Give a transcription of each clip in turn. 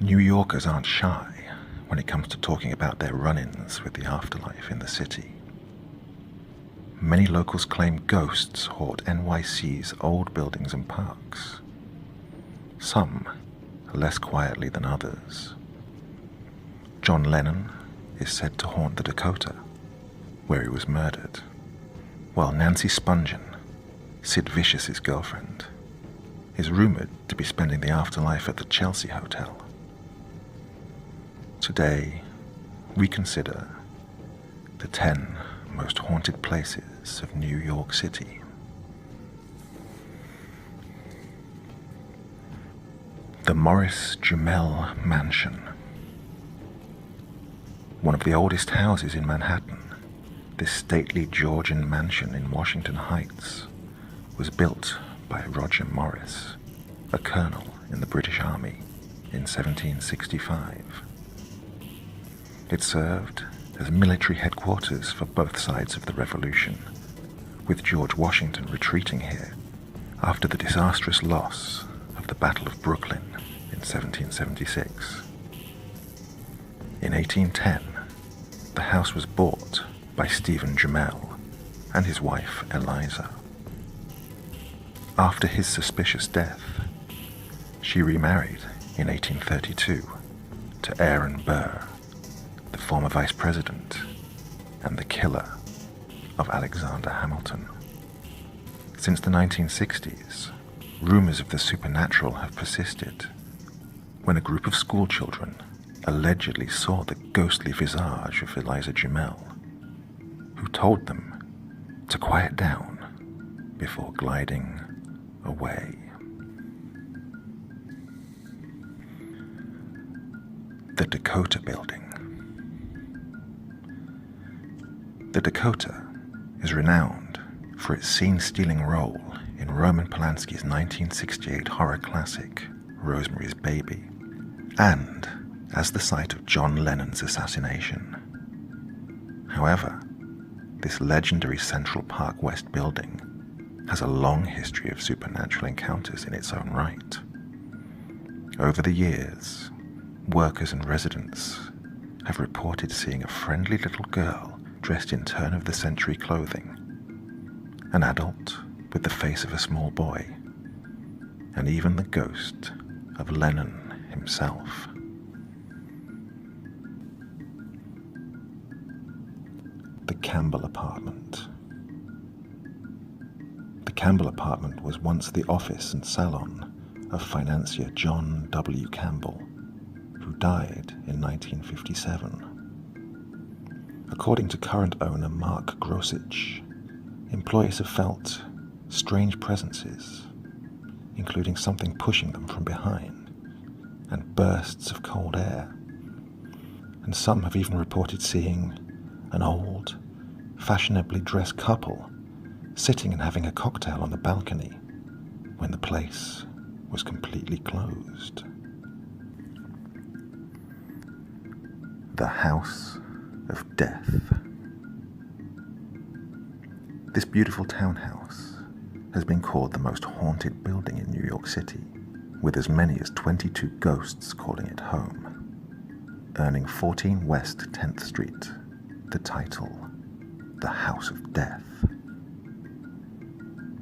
New Yorkers aren't shy when it comes to talking about their run-ins with the afterlife in the city. Many locals claim ghosts haunt NYC's old buildings and parks. Some less quietly than others. John Lennon is said to haunt the Dakota, where he was murdered, while Nancy Spungen, Sid Vicious's girlfriend, is rumored to be spending the afterlife at the Chelsea Hotel. Today, we consider the 10 most haunted places of New York City. The Morris Jumel Mansion. One of the oldest houses in Manhattan, this stately Georgian mansion in Washington Heights was built by Roger Morris, a colonel in the British Army, in 1765. It served as military headquarters for both sides of the Revolution, with George Washington retreating here after the disastrous loss of the Battle of Brooklyn in 1776. In 1810, the house was bought by Stephen Jumel and his wife Eliza. After his suspicious death, she remarried in 1832 to Aaron Burr, the former vice president and the killer of Alexander Hamilton. Since the 1960s, rumors of the supernatural have persisted when a group of schoolchildren allegedly saw the ghostly visage of Eliza Jumel, who told them to quiet down before gliding away. The Dakota Building. The Dakota is renowned for its scene-stealing role in Roman Polanski's 1968 horror classic, Rosemary's Baby, and as the site of John Lennon's assassination. However, this legendary Central Park West building has a long history of supernatural encounters in its own right. Over the years, workers and residents have reported seeing a friendly little girl dressed in turn-of-the-century clothing, an adult with the face of a small boy, and even the ghost of Lennon himself. The Campbell Apartment. The Campbell Apartment was once the office and salon of financier John W. Campbell, who died in 1957. According to current owner Mark Grosich, employees have felt strange presences, including something pushing them from behind and bursts of cold air. And some have even reported seeing an old, fashionably dressed couple sitting and having a cocktail on the balcony when the place was completely closed. The House of Death. This beautiful townhouse has been called the most haunted building in New York City, with as many as 22 ghosts calling it home, earning 14 West 10th Street the title, the House of Death.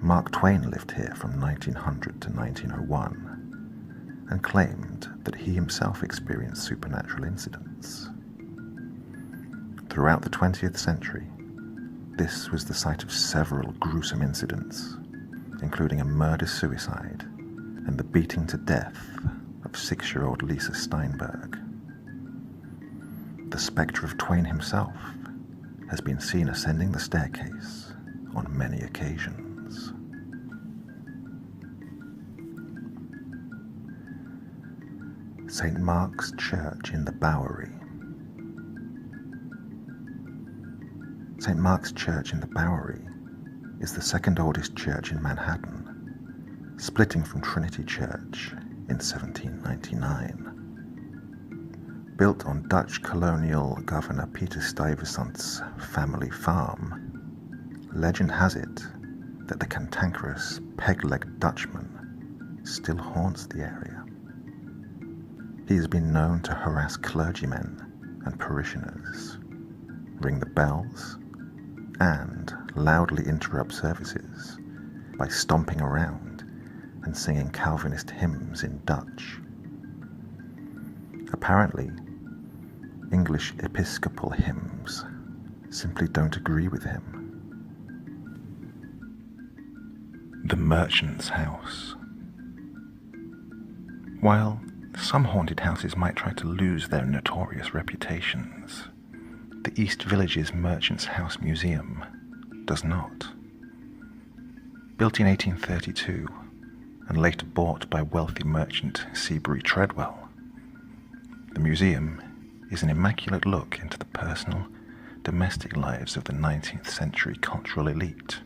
Mark Twain lived here from 1900 to 1901 and claimed that he himself experienced supernatural incidents. Throughout the 20th century, this was the site of several gruesome incidents, including a murder-suicide and the beating to death of 6-year-old Lisa Steinberg. The spectre of Twain himself has been seen ascending the staircase on many occasions. St. Mark's Church in the Bowery. St. Mark's Church in the Bowery is the second oldest church in Manhattan, splitting from Trinity Church in 1799. Built on Dutch colonial governor Peter Stuyvesant's family farm, legend has it that the cantankerous peg-legged Dutchman still haunts the area. He has been known to harass clergymen and parishioners, ring the bells, and loudly interrupt services by stomping around and singing Calvinist hymns in Dutch. Apparently, English Episcopal hymns simply don't agree with him. The Merchant's House. While some haunted houses might try to lose their notorious reputations, the East Village's Merchant's House Museum does not. Built in 1832 and later bought by wealthy merchant Seabury Treadwell, the museum is an immaculate look into the personal, domestic lives of the 19th century cultural elite,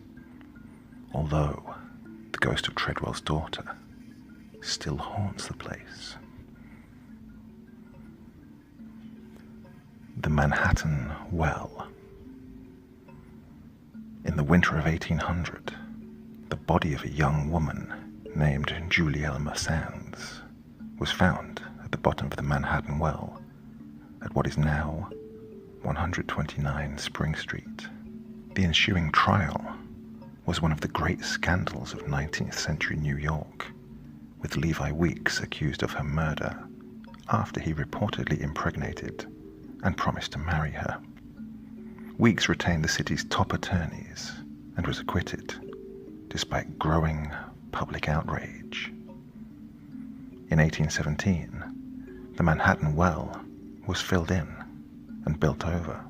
although the ghost of Treadwell's daughter still haunts the place. The Manhattan Well. In the winter of 1800, the body of a young woman named Julielma Sands was found at the bottom of the Manhattan Well at what is now 129 Spring Street. The ensuing trial was one of the great scandals of 19th century New York, with Levi Weeks accused of her murder after he reportedly impregnated and promised to marry her. Weeks retained the city's top attorneys and was acquitted, despite growing public outrage. In 1817, the Manhattan Well was filled in and built over,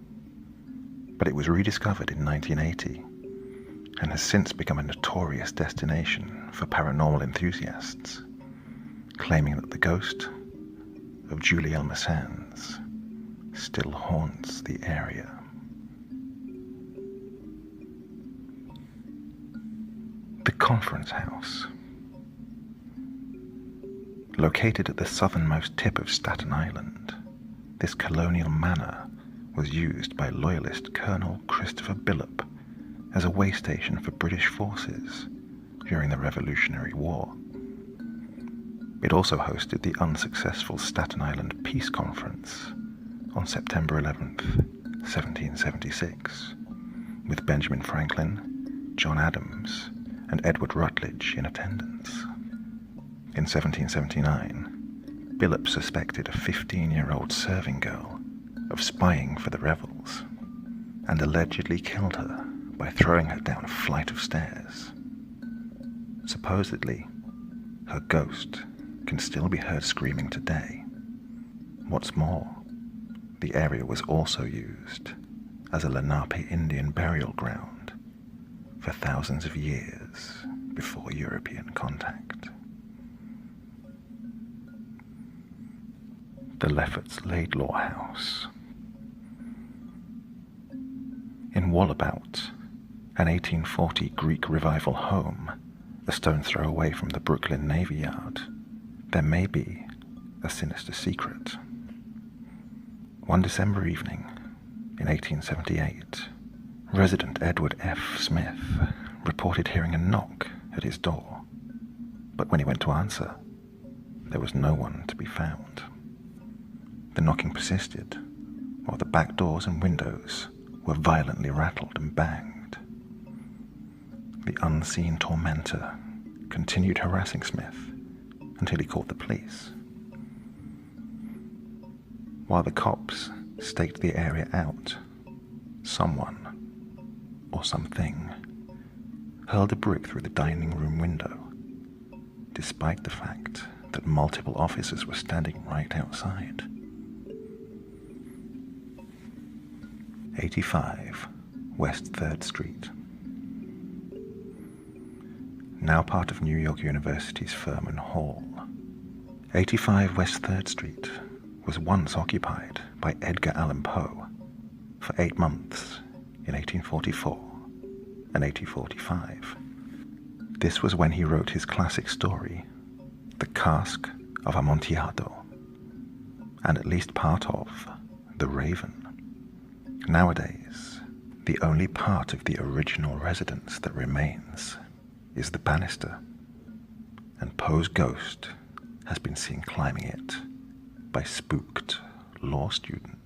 but it was rediscovered in 1980 and has since become a notorious destination for paranormal enthusiasts, claiming that the ghost of Julielma Sands still haunts the area. The Conference House. Located at the southernmost tip of Staten Island, this colonial manor was used by Loyalist Colonel Christopher Billop as a way station for British forces during the Revolutionary War. It also hosted the unsuccessful Staten Island Peace Conference on September 11th, 1776, with Benjamin Franklin, John Adams, and Edward Rutledge in attendance. In 1779, Billop suspected a 15-year-old serving girl of spying for the rebels and allegedly killed her by throwing her down a flight of stairs. Supposedly, her ghost can still be heard screaming today. What's more, the area was also used as a Lenape Indian burial ground for thousands of years before European contact. The Lefferts Laidlaw House. In Wallabout, an 1840 Greek Revival home, a stone's throw away from the Brooklyn Navy Yard, there may be a sinister secret. One December evening in 1878, resident Edward F. Smith reported hearing a knock at his door, but when he went to answer, there was no one to be found. The knocking persisted, while the back doors and windows were violently rattled and banged. The unseen tormentor continued harassing Smith until he called the police. While the cops staked the area out, someone, or something, hurled a brick through the dining room window, despite the fact that multiple officers were standing right outside. 85 West 3rd Street. Now part of New York University's Furman Hall, 85 West 3rd Street was once occupied by Edgar Allan Poe for 8 months in 1844 and 1845. This was when he wrote his classic story, The Cask of Amontillado, and at least part of The Raven. Nowadays, the only part of the original residence that remains is the banister, and Poe's ghost has been seen climbing it by spooked law students.